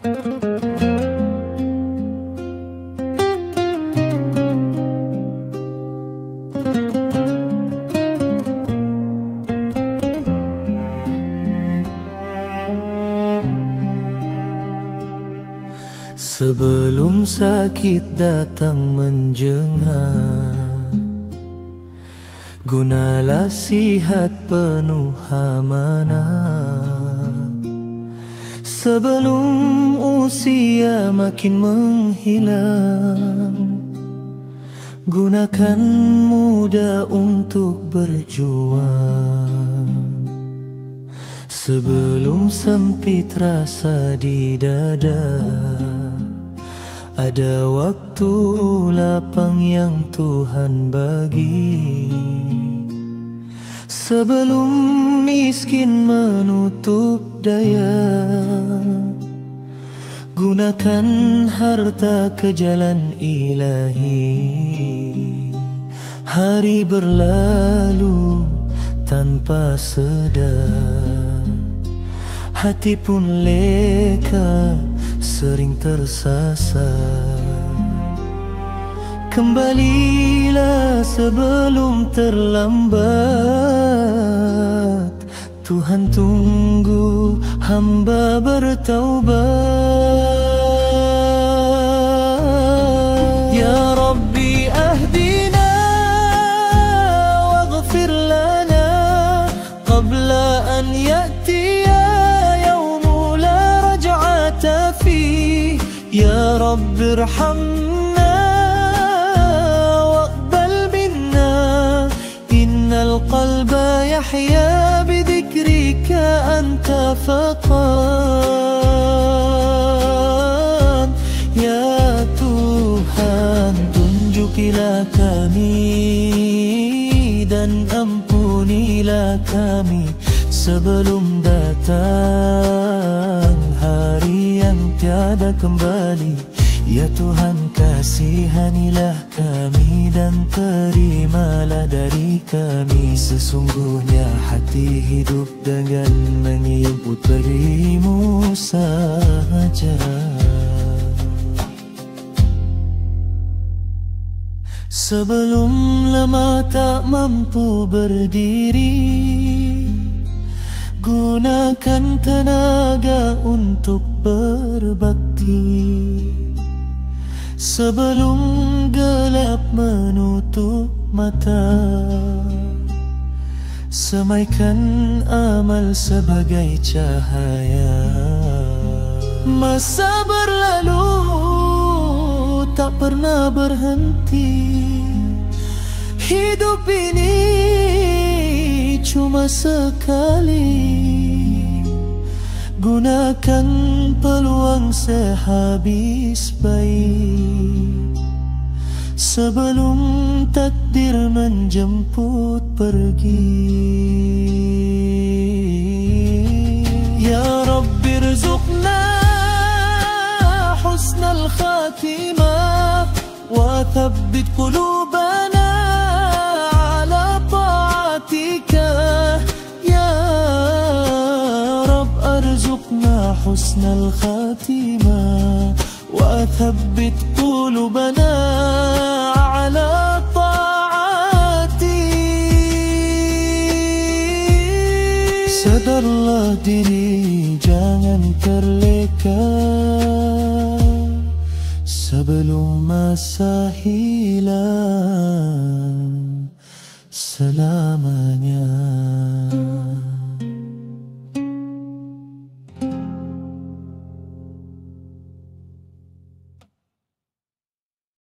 Sebelum sakit datang menjengah, gunalah sihat penuh amanah. Sebelum usia makin menghilang, gunakan muda untuk berjuang. Sebelum sempit rasa di dada, ada waktu lapang yang Tuhan bagi. Sebelum miskin menutup daya, gunakan harta ke jalan ilahi. Hari berlalu tanpa sedar, hati pun leka, sering tersasar. Kembalilah sebelum terlambat, Tuhan tunggu hamba bertaubat. Ya Rabbi ahdina waghfir lana qabla an ya'tiya yawmu la raj'ata fih. Ya Rabbi irhamna waqbal minna, innal qalba yahya bidhikrika anta faqat. Ya Tuhan, tunjukilah kami dan ampunilah kami sebelum datang hari yang tiada kembali. Ya Tuhan, kasihanilah kami dan terimalah dari kami. Sesungguhnya hati hidup dengan menyebut berimu saja. Sebelum lama tak mampu berdiri, gunakan tenaga untuk berbakti. Sebelum gelap menutup mata, semaikan amal sebagai cahaya. Masa berlalu tak pernah berhenti, hidup ini cuma sekali. Gunakan peluang sehabis baik sebelum takdir menjemput pergi. Ya Rabbi rzuqna husnal khatimah wa thabbit qulubana ala ta'atika. Ya Rabb arzuqna husnal khatimah wa thabbit qulubana ala ta'atik. Sadarlah diri, jangan terleka sebelum masa hilang selamanya.